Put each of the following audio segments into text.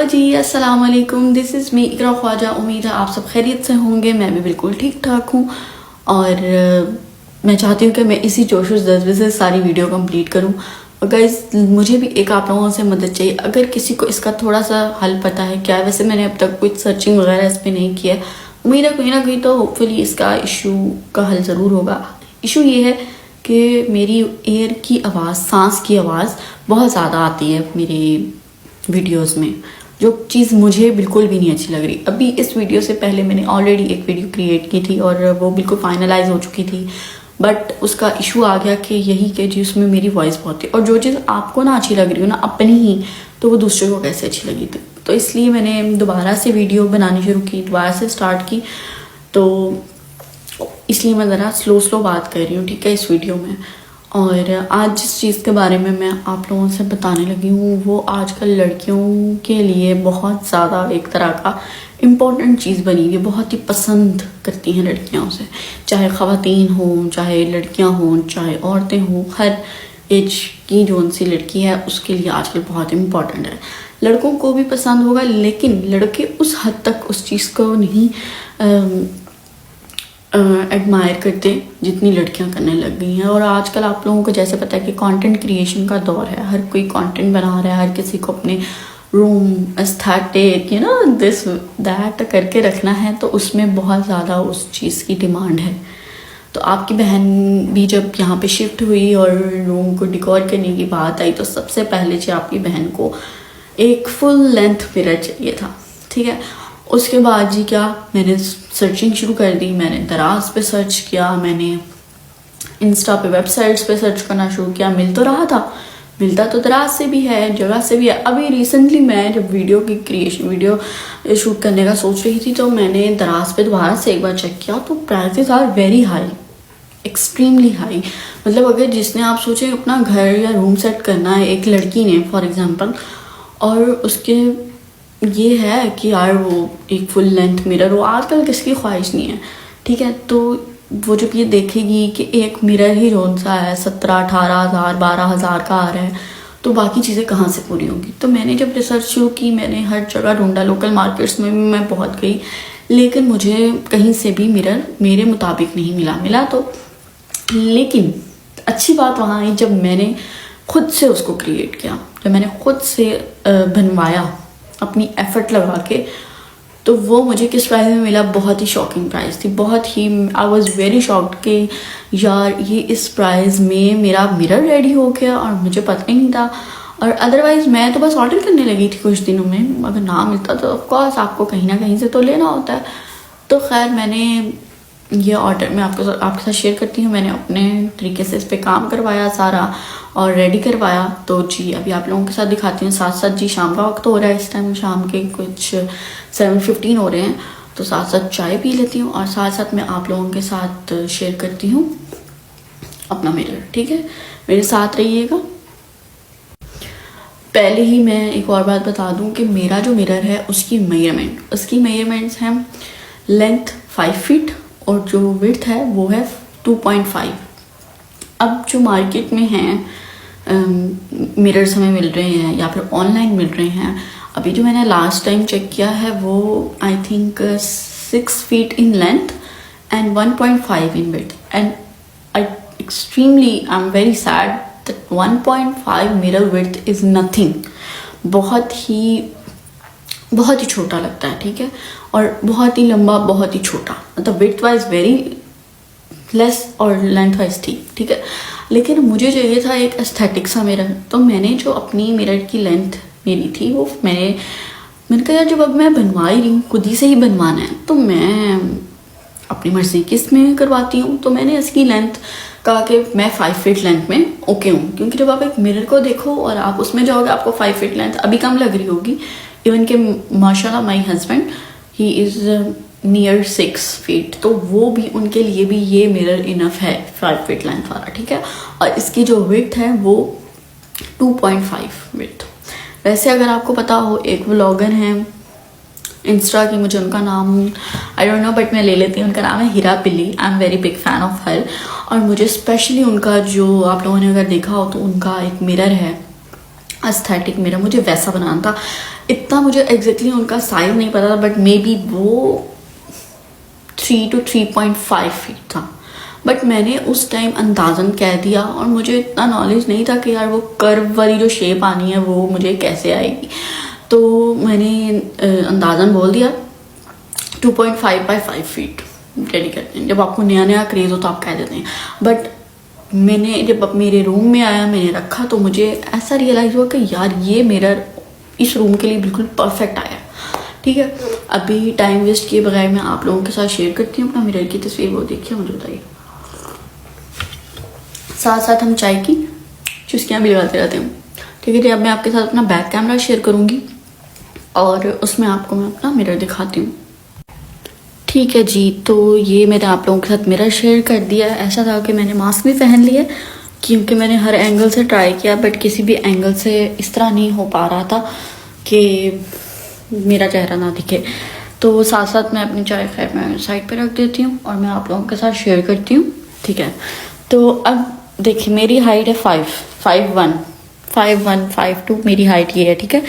जी, अस्सलाम वालेकुम। This is me इकरा ख्वाजा। उम्मीद है आप सब खैरियत से होंगे। मैं भी बिल्कुल ठीक ठाक हूँ और मैं चाहती हूँ कि मैं इसी जोश और जज्बे से सारी वीडियो कंप्लीट करूँ। और गाइस, मुझे भी एक आप लोगों से मदद चाहिए। अगर किसी को इसका थोड़ा सा हल पता है क्या, वैसे मैंने अब तक कुछ सर्चिंग वगैरह इस पर नहीं किया, उम्मीद है कहीं ना कहीं तो होपफुली इसका इशू का हल ज़रूर होगा। इशू ये है कि मेरी एयर की आवाज़, सांस की आवाज़ बहुत ज़्यादा आती है मेरी वीडियोस में, जो चीज़ मुझे बिल्कुल भी नहीं अच्छी लग रही। अभी इस वीडियो से पहले मैंने ऑलरेडी एक वीडियो क्रिएट की थी और वो बिल्कुल फाइनलाइज हो चुकी थी, बट उसका इशू आ गया कि यही कि जिसमें मेरी वॉइस बहुत थी, और जो चीज़ आपको ना अच्छी लग रही हो ना अपनी ही, तो वो दूसरे को कैसे अच्छी लगी थी। तो इसलिए मैंने दोबारा से वीडियो बनानी शुरू की, दोबारा से स्टार्ट की। तो इसलिए मैं ज़रा स्लो बात कर रही हूँ, ठीक है, इस वीडियो में। और आज जिस चीज़ के बारे में मैं आप लोगों से बताने लगी हूँ वो आजकल लड़कियों के लिए बहुत ज़्यादा एक तरह का इम्पोर्टेंट चीज़ बनी हुई है। बहुत ही पसंद करती हैं लड़कियाँ उसे, चाहे ख़वातीन हों, चाहे लड़कियाँ हों, चाहे औरतें हों, हर एज की जो सी लड़की है उसके लिए आजकल बहुत इम्पोर्टेंट है। लड़कों को भी पसंद होगा, लेकिन लड़के उस हद तक उस चीज़ को नहीं एडमायर करते जितनी लड़कियां करने लग गई हैं। और आजकल आप लोगों को जैसे पता है कि कंटेंट क्रिएशन का दौर है, हर कोई कंटेंट बना रहा है, हर किसी को अपने रूम एस्थेटिक दिस दैट करके रखना है, तो उसमें बहुत ज़्यादा उस चीज़ की डिमांड है। तो आपकी बहन भी जब यहाँ पे शिफ्ट हुई और रूम को डिकोर करने की बात आई, तो सबसे पहले जो आपकी बहन को एक फुल लेंथ मिरर चाहिए था, ठीक है। उसके बाद जी क्या, मैंने सर्चिंग शुरू कर दी। मैंने दराज पे सर्च किया, मैंने इंस्टा पे वेबसाइट्स पे सर्च करना शुरू किया। मिल तो रहा था, मिलता तो दराज से भी है, जगह से भी है। अभी रिसेंटली मैं जब वीडियो शूट करने का सोच रही थी, तो मैंने दराज पे दोबारा से एक बार चेक किया, तो prices are very high, extremely high. मतलब अगर जिसने आप सोचें अपना घर या रूम सेट करना है एक लड़की ने फॉर एग्जाम्पल, और उसके ये है कि यार वो एक फुल लेंथ मिरर, वो आजकल किसकी ख्वाहिश नहीं है, ठीक है। तो वो जब ये देखेगी कि एक मिरर ही कौन सा है 17-18 हज़ार 12 हज़ार का आ रहा है, तो बाकी चीज़ें कहाँ से पूरी होंगी। तो मैंने जब रिसर्च शुरू की, मैंने हर जगह ढूंढा, लोकल मार्केट्स में भी मैं बहुत गई, लेकिन मुझे कहीं से भी मिरर मेरे मुताबिक नहीं मिला तो। लेकिन अच्छी बात वहाँ आई जब मैंने खुद से उसको क्रिएट किया, जब मैंने खुद से बनवाया अपनी एफर्ट लगा के, तो वो मुझे किस प्राइस में मिला। बहुत ही शॉकिंग प्राइस थी, बहुत ही आई वॉज वेरी शॉक्ड कि यार ये इस प्राइस में मेरा मिरर रेडी हो गया और मुझे पता ही नहीं था। और अदरवाइज़ मैं तो बस ऑर्डर करने लगी थी कुछ दिनों में, अगर ना मिलता तो ऑफकोर्स आपको कहीं ना कहीं से तो लेना होता है। तो खैर मैंने ये ऑर्डर मैं आपके साथ शेयर करती हूँ। मैंने अपने तरीके से इस पर काम करवाया सारा और रेडी करवाया। तो जी अभी आप लोगों के साथ दिखाती हूँ। साथ साथ जी शाम का वक्त हो रहा है, इस टाइम शाम के कुछ 7:15 हो रहे हैं, तो साथ साथ चाय पी लेती हूँ और साथ साथ मैं आप लोगों के साथ शेयर करती हूँ अपना मिरर, ठीक है। मेरे साथ रहिएगा। पहले ही मैं एक और बात बता दूँ कि मेरा जो मिरर है उसकी मेजरमेंट्स हैं लेंथ 5 फीट और जो विड्थ है वो है 2.5। अब जो मार्केट में हैं मिरर्स हमें मिल रहे हैं या फिर ऑनलाइन मिल रहे हैं, अभी जो मैंने लास्ट टाइम चेक किया है वो I think 6 feet in length and 1.5 in width. And extremely I am very sad that 1.5 mirror width is nothing. बहुत ही छोटा लगता है, ठीक है, और बहुत ही लंबा, बहुत ही छोटा, मतलब विड्थ वाइज वेरी लेस और लेंथ वाइज ठीक है। लेकिन मुझे चाहिए था एक एस्थेटिक सा मिरर। तो मैंने जो अपनी मिरर की लेंथ मेरी थी वो मैंने कहा यार जब अब मैं बनवा ही रही हूँ, खुद ही से ही बनवाना है, तो मैं अपनी मर्जी की इसमें करवाती हूँ। तो मैंने इसकी लेंथ कहा कि मैं 5 फीट लेंथ में ओके हूँ, क्योंकि जब आप एक मिरर को देखो और आप उसमें जाओगे आपको 5 फीट लेंथ अभी कम लग रही होगी। इवन के माशाल्लाह my husband he is near 6 feet, तो वो भी उनके लिए भी ये मिरर इनफ है 5 फीट लेंथ वाला, ठीक है। और इसकी जो विड्थ है वो 2.5 विड्थ। वैसे अगर आपको पता हो, एक व्लॉगर हैं इंस्टा की, मुझे उनका नाम आई डोंट नो बट मैं ले लेती हूँ, उनका नाम है Heera Pilli. I am very big fan of her. और मुझे स्पेशली उनका जो आप लोगों ने अगर देखा हो तो उनका एक मिरर है एस्थेटिक मिरर, मुझे वैसा बनाना था। इतना मुझे एग्जैक्टली उनका साइज नहीं पता था, बट मे बी वो 3 to 3.5 फीट था। बट मैंने उस टाइम अंदाज़न कह दिया, और मुझे इतना नॉलेज नहीं था कि यार वो कर्व वाली जो शेप आनी है वो मुझे कैसे आएगी। तो मैंने अंदाज़न बोल दिया 2.5 by 5 फीट रेडी करते हैं। जब आपको नया नया क्रेज़ हो तो आप कह देते हैं। बट मैंने जब मेरे रूम में आया, मैंने रखा, तो मुझे ऐसा रियलाइज़ हुआ कि यार ये मिरर इस रूम के लिए बिल्कुल परफेक्ट आया। ठीक है, अभी टाइम वेस्ट किए बगैर मैं आप लोगों के साथ शेयर करती हूँ अपना मिरर की तस्वीर। वो देखिए, मुझे बताइए। साथ साथ हम चाय की चुस्कियाँ भी लगाते रहते हैं। ठीक है जी, अब मैं आपके साथ अपना बैक कैमरा शेयर करूँगी और उसमें आपको मैं अपना मिरर दिखाती हूँ। ठीक है जी, तो ये मैंने आप लोगों के साथ मिरर शेयर कर दिया। ऐसा था कि मैंने मास्क भी पहन लिया क्योंकि मैंने हर एंगल से ट्राई किया, बट किसी भी एंगल से इस तरह नहीं हो पा रहा था कि मेरा चेहरा ना दिखे। तो साथ साथ मैं अपनी चाय खैर मैं साइड पे रख देती हूँ और मैं आप लोगों के साथ शेयर करती हूँ। ठीक है, तो अब देखिए मेरी हाइट है 5'1" मेरी हाइट ये है। ठीक है,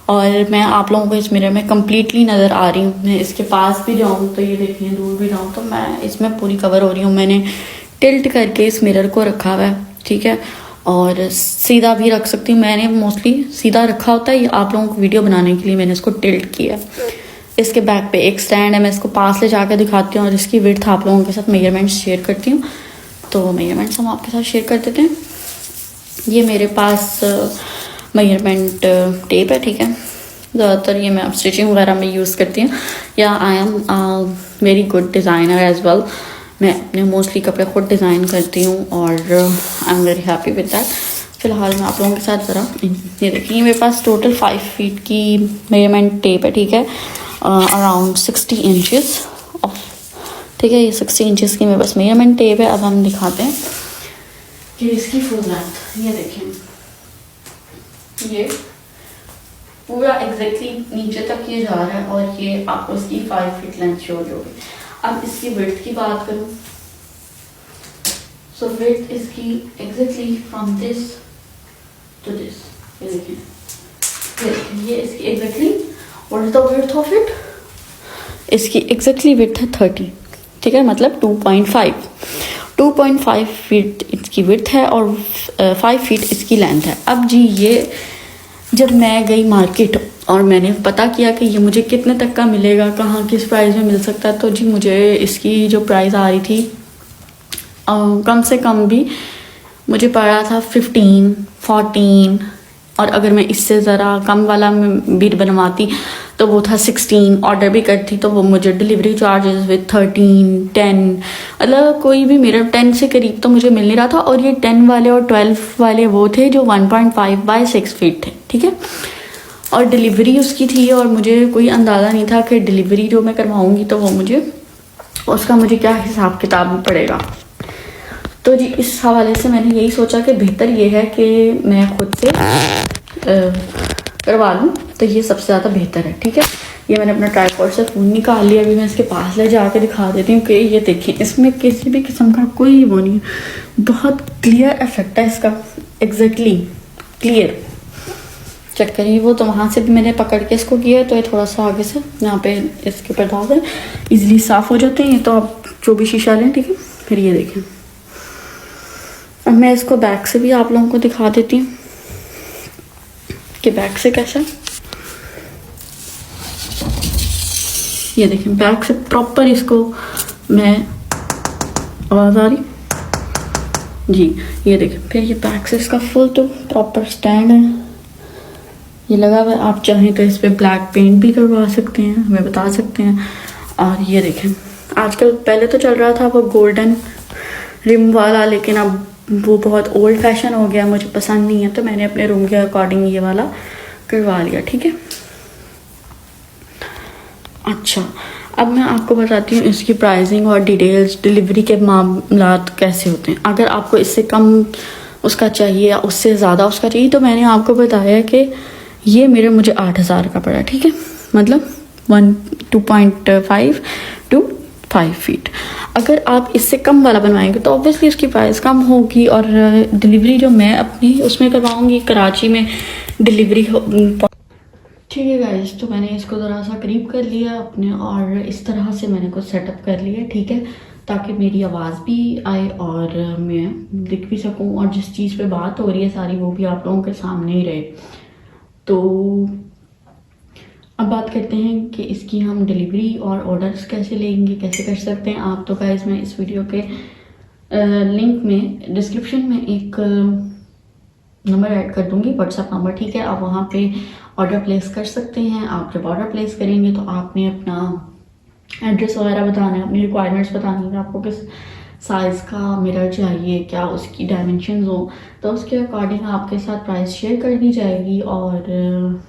और मैं आप लोगों को इस मिरर में कम्प्लीटली नज़र आ रही हूँ। मैं इसके पास भी जाऊँ तो ये देखिए, दूर भी जाऊँ तो मैं इसमें पूरी कवर हो रही हूँ। मैंने टिल्ट करके इस मिरर को रखा हुआ है। ठीक है, और सीधा भी रख सकती हूँ। मैंने मोस्टली सीधा रखा होता है, आप लोगों को वीडियो बनाने के लिए मैंने इसको टिल्ट किया। इसके बैक पे एक स्टैंड है, मैं इसको पास ले जाकर दिखाती हूँ और इसकी विड्थ आप लोगों के साथ मेजरमेंट्स शेयर करती हूँ। तो मेजरमेंट्स हम आपके साथ शेयर कर देते हैं। ये मेरे पास मेजरमेंट टेप है। ठीक है, ज़्यादातर ये मैं अब स्टिचिंग वगैरह में यूज़ करती हूँ, या I am very good designer as well. मैं अपने मोस्टली कपड़े खुद डिज़ाइन करती हूँ और I am very happy with that. फ़िलहाल मैं आप लोगों के साथ ज़रा ये देखिए, मेरे पास टोटल 5 फीट की मेजरमेंट टेप है। ठीक है, अराउंड 60 इंचज़ ऑफ। ठीक है, ये 60 इंचज़ की मेरे पास मेजरमेंट टेप है। अब हम दिखाते हैं कि इसकी फुल लेंथ ये देखें, ये पूरा एग्जैक्टली नीचे तक ये जा रहा है और ये आपको इसकी 5 फीट लेंथ शो होगी। अब इसकी विड्थ की बात करूं, सो विड्थ इसकी exactly from this to this, ये देखिए, ये इसकी exactly what is the width of it, इसकी एग्जैक्टली विड्थ है 30। ठीक है, मतलब 2.5 फीट इसकी विड्थ है और 5 फीट इसकी लेंथ है। अब जी ये जब मैं गई मार्केट और मैंने पता किया कि ये मुझे कितने तक का मिलेगा, कहाँ किस प्राइस में मिल सकता है, तो जी मुझे इसकी जो प्राइस आ रही थी कम से कम भी मुझे पड़ रहा था 15, 14, और अगर मैं इससे ज़रा कम वाला भी बनवाती तो वो था 16। ऑर्डर भी करती तो वो मुझे डिलीवरी चार्जेस विद 13, 10, मतलब कोई भी मेरा 10 से करीब तो मुझे मिल नहीं रहा था। और ये 10 वाले और 12 वाले वो थे जो 1.5 by 6 फीट थे। ठीक है, और डिलीवरी उसकी थी और मुझे कोई अंदाज़ा नहीं था कि डिलीवरी जो मैं करवाऊँगी तो वो उसका मुझे क्या हिसाब किताब पड़ेगा। तो जी इस हवाले से मैंने यही सोचा कि बेहतर ये है कि मैं खुद से करवा लूँ, तो ये सबसे ज़्यादा बेहतर है। ठीक है, ये मैंने अपना ट्राइपॉड से फ़ोन निकाल लिया। अभी मैं इसके पास ले जाके दिखा देती हूँ कि ये देखिए, इसमें किसी भी किस्म का कोई वो नहीं है, बहुत क्लियर इफेक्ट है इसका, एग्जैक्टली क्लियर। चेक करिए, वो तो वहाँ से भी मैंने पकड़ के इसको किया है, तो ये थोड़ा सा आगे से यहाँ पे इसके ऊपर दाग है, ईजिली साफ़ हो जाते हैं। तो आप जो भी शीशा लें, ठीक है, फिर ये देखें। अब मैं इसको बैक से भी आप लोगों को दिखा देती हूँ कि बैक से कैसा। ये देखें, बैक से प्रॉपर इसको मैं, आवाज़ आ रही जी, ये देखें। फिर ये बैक से इसका फुल तो प्रॉपर स्टैंड है, ये लगा हुआ है। आप चाहें तो इस पर ब्लैक पेंट भी करवा सकते हैं, हमें बता सकते हैं। और ये देखें, आजकल पहले तो चल रहा था वो गोल्डन रिम वाला, लेकिन अब वो बहुत ओल्ड फैशन हो गया, मुझे पसंद नहीं है, तो मैंने अपने रूम के अकॉर्डिंग ये वाला करवा लिया। ठीक है, अच्छा अब मैं आपको बताती हूँ इसकी प्राइसिंग और डिटेल्स, डिलीवरी के मामलात कैसे होते हैं। अगर आपको इससे कम उसका चाहिए या उससे ज़्यादा उसका चाहिए, तो मैंने आपको बताया कि ये मेरे मुझे 8,000 का पड़ा। ठीक है, मतलब 2.5 to 5 फीट। अगर आप इससे कम वाला बनवाएंगे तो ऑब्वियसली उसकी प्राइस कम होगी, और डिलीवरी जो मैं अपनी उसमें करवाऊंगी कराची में डिलीवरी ठीक है गाइस, तो मैंने इसको ज़रा सा करीब कर लिया अपने और इस तरह से मैंने कुछ सेटअप कर लिया, ठीक है, ताकि मेरी आवाज़ भी आए और मैं दिख भी सकूं और जिस चीज़ पे बात हो रही है सारी वो भी आप लोगों के सामने ही रहे। तो अब बात करते हैं कि इसकी हम डिलीवरी और ऑर्डर्स कैसे लेंगे, कैसे कर सकते हैं आप। तो गाइस मैं इस वीडियो के लिंक में डिस्क्रिप्शन में एक नंबर ऐड कर दूंगी, व्हाट्सएप नंबर, ठीक है। आप वहाँ पे ऑर्डर प्लेस कर सकते हैं। आप जब ऑर्डर प्लेस करेंगे तो आपने अपना एड्रेस वगैरह बताना है, अपनी रिक्वायरमेंट्स बतानी है, आपको किस साइज़ का मिरर चाहिए, क्या उसकी डायमेंशंस हो, तो उसके अकॉर्डिंग आपके साथ प्राइस शेयर कर दी जाएगी। और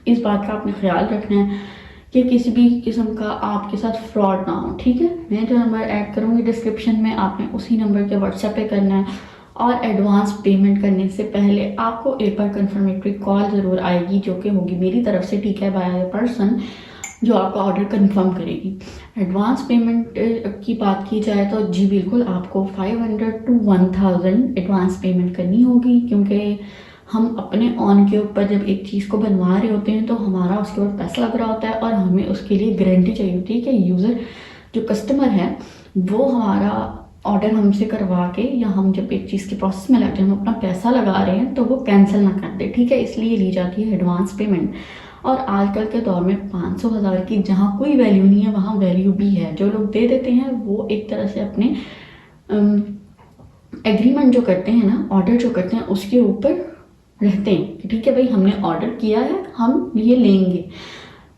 इस बात का आपने ख्याल रखना है कि किसी भी किस्म का आपके साथ फ्रॉड ना हो, ठीक है। मैं जो नंबर ऐड करूँगी डिस्क्रिप्शन में, आपने उसी नंबर के व्हाट्सएप पे करना है और एडवांस पेमेंट करने से पहले आपको एक बार कंफर्मेटरी कॉल ज़रूर आएगी, जो कि होगी मेरी तरफ से, ठीक है, बाय अ पर्सन जो आपका ऑर्डर कंफर्म करेगी। एडवांस पेमेंट की बात की जाए तो जी बिल्कुल, आपको 500 to 1000 एडवांस पेमेंट करनी होगी, क्योंकि हम अपने ऑन के ऊपर जब एक चीज़ को बनवा रहे होते हैं तो हमारा उसके ऊपर पैसा लग रहा होता है और हमें उसके लिए गारंटी चाहिए होती है कि यूज़र जो कस्टमर है वो हमारा ऑर्डर हमसे करवा के, या हम जब एक चीज़ के प्रोसेस में लग जाए, हम अपना पैसा लगा रहे हैं तो वो कैंसिल ना कर दे, ठीक है। इसलिए ली जाती है एडवांस पेमेंट। और आजकल के दौर में 500,000 की जहाँ कोई वैल्यू नहीं है वहाँ वैल्यू भी है। जो लोग दे देते हैं वो एक तरह से अपने एग्रीमेंट जो करते हैं ना, ऑर्डर जो करते हैं उसके ऊपर रहते हैं कि ठीक है भाई हमने ऑर्डर किया है, हम ये लेंगे।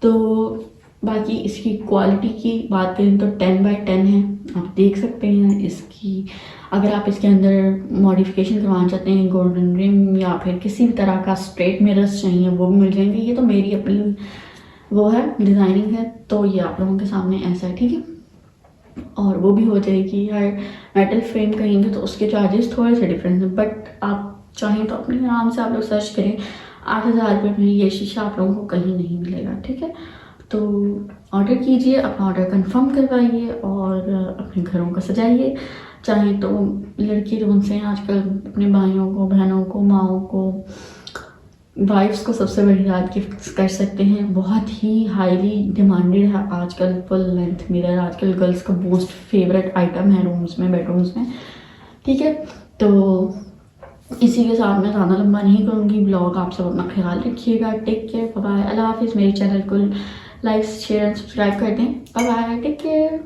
तो बाकी इसकी क्वालिटी की बात करें तो 10/10 है, आप देख सकते हैं इसकी। अगर आप इसके अंदर मॉडिफिकेशन करवाना चाहते हैं, गोल्डन रिम या फिर किसी भी तरह का स्ट्रेट मिरर्स चाहिए वो भी मिल जाएंगे। ये तो मेरी अपनी वो है, डिज़ाइनिंग है, तो ये आप लोगों के सामने ऐसा है, ठीक है। और वो भी हो जाएगी। हर मेटल फ्रेम कहेंगे तो उसके चार्जेस थोड़े से डिफरेंट हैं, बट आप चाहें तो अपने आराम से आप लोग सर्च करें, 8,000 रुपये में ये शीशा आप लोगों को कहीं नहीं मिलेगा, ठीक है। तो ऑर्डर कीजिए, अपना ऑर्डर कंफर्म करवाइए और अपने घरों को सजाइए। चाहे तो लड़की जो उनसे आजकल अपने भाइयों को, बहनों को, माओं को, वाइफ्स को सबसे बड़ी रात गिफ्ट कर सकते हैं। बहुत ही हाईली डिमांडेड है आजकल फुल लेंथ मिरर, आजकल गर्ल्स का मोस्ट फेवरेट आइटम है रूम्स में, बेडरूम्स में, ठीक है। तो इसी के साथ मैं ज़्यादा लंबा नहीं करूँगी ब्लॉग। आप सब अपना ख्याल रखिएगा। टेक केयर, बाय बाय, अल्लाह हाफिज़। मेरे चैनल को लाइक, शेयर एंड सब्सक्राइब कर दें। Bye bye, take care.